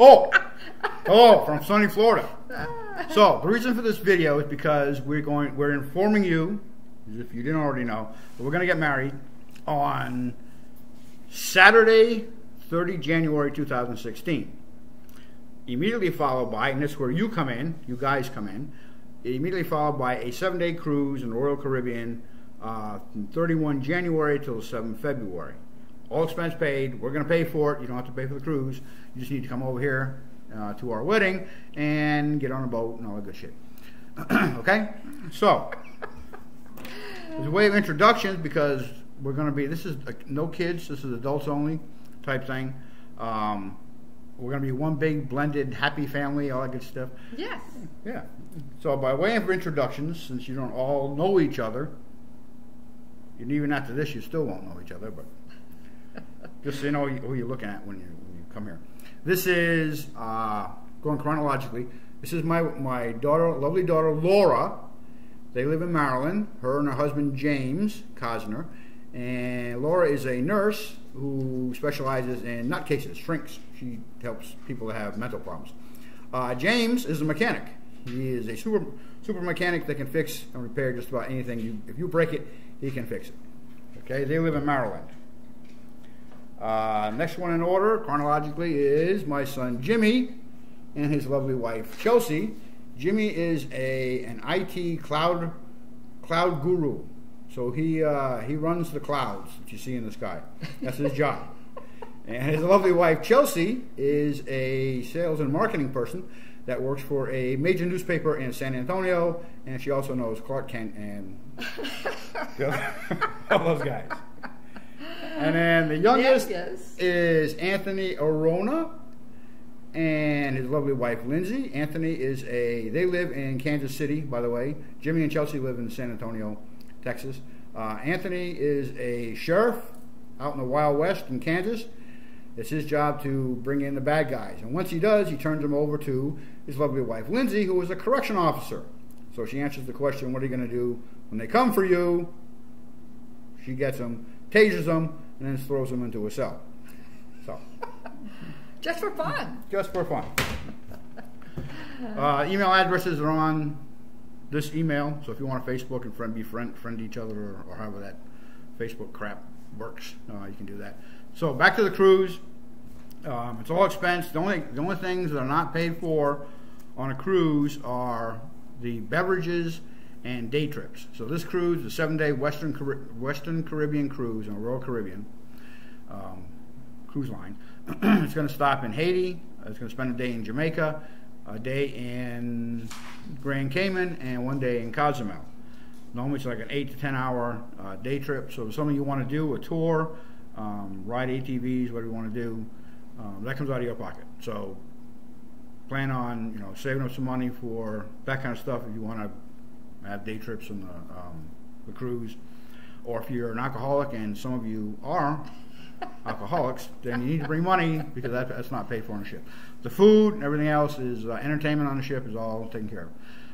Oh, hello from sunny Florida. So the reason for this video is because we're informing you, if you didn't already know, that we're going to get married on Saturday, 30 January 2016. Immediately followed by, and this is where you come in, you guys come in, immediately followed by a 7-day cruise in the Royal Caribbean from 31 January till 7 February. All expense paid. We're going to pay for it. You don't have to pay for the cruise. You just need to come over here to our wedding and get on a boat and all that good shit. Okay? So, there's a way of introductions because we're going to be, this is no kids, this is adults only type thing. We're going to be one big blended happy family, all that good stuff. Yes. Yeah. So by way of introductions, since you don't all know each other, and even after this you still won't know each other, but just so you know who you're looking at when you come here. This is, going chronologically, this is my daughter, lovely daughter, Laura. They live in Maryland, her and her husband, James Cosner. And Laura is a nurse who specializes in nutcases, shrinks. She helps people that have mental problems. James is a mechanic. He is a super mechanic that can fix and repair just about anything. If you break it, he can fix it. Okay, they live in Maryland. Next one in order, chronologically, is my son Jimmy and his lovely wife Chelsea. Jimmy is an IT cloud guru. So he runs the clouds that you see in the sky. That's his job. And his lovely wife Chelsea is a sales and marketing person that works for a major newspaper in San Antonio, and she also knows Clark Kent and all those guys. And then the youngest is Anthony Arona and his lovely wife Lindsay. Anthony they live in Kansas City, by the way. Jimmy and Chelsea live in San Antonio, Texas. Anthony is a sheriff out in the Wild West in Kansas. It's his job to bring in the bad guys. And once he does, he turns them over to his lovely wife Lindsay, who is a correction officer. So she answers the question, what are you going to do when they come for you? She gets them, tases them, and then throws them into a cell. So, just for fun. Just for fun. Email addresses are on this email, so if you want to Facebook and friend each other, or however that Facebook crap works, you can do that. So back to the cruise. It's all expense. The only things that are not paid for on a cruise are the beverages and day trips. So this cruise, the 7-day Western Caribbean cruise on Royal Caribbean cruise line, it's going to stop in Haiti. It's going to spend a day in Jamaica, a day in Grand Cayman, and 1 day in Cozumel. Normally it's like an 8 to 10 hour day trip. So if something you want to do, a tour, ride ATVs, whatever you want to do, that comes out of your pocket. So plan on saving up some money for that kind of stuff if you want to have day trips on the cruise. Or if you're an alcoholic, and some of you are alcoholics, then you need to bring money because that's not paid for on the ship. The food and everything else is entertainment on the ship is all taken care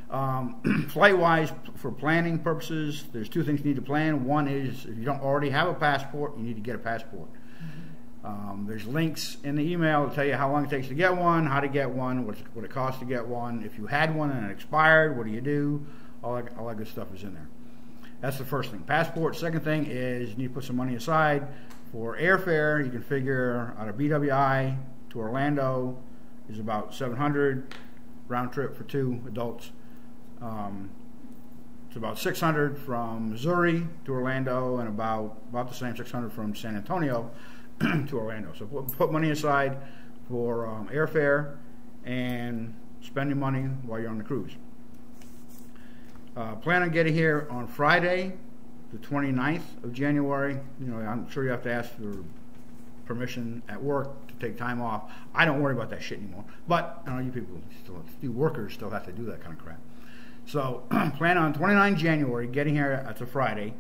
of. Flight-wise, for planning purposes, there's two things you need to plan. One is if you don't already have a passport, you need to get a passport. There's links in the email to tell you how long it takes to get one, how to get one, what it costs to get one. If you had one and it expired, what do you do? All that good stuff is in there. That's the first thing. Passport. Second thing is you need to put some money aside for airfare. You can figure out of BWI to Orlando is about $700 round trip for 2 adults. It's about $600 from Missouri to Orlando, and about the same $600 from San Antonio to Orlando. So put money aside for airfare and spending money while you're on the cruise. Plan on getting here on Friday, the 29th of January. I'm sure you have to ask for permission at work to take time off. I don't worry about that shit anymore. But you people, you workers still have to do that kind of crap. So plan on 29 January, getting here, that's a Friday,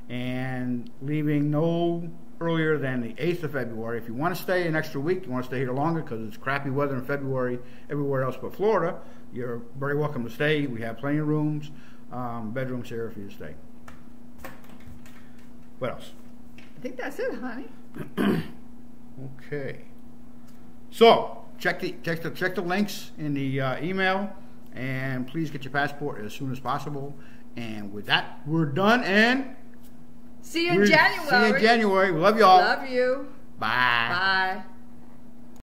and leaving no earlier than the 8th of February. If you want to stay an extra week, you want to stay here longer because it's crappy weather in February everywhere else but Florida, you're very welcome to stay. We have plenty of rooms, bedrooms here for you to stay. What else? I think that's it, honey. Okay. So, check the links in the email, and please get your passport as soon as possible. And with that, we're done. And see you in January. See you in January. We love you all. Love you. Bye. Bye.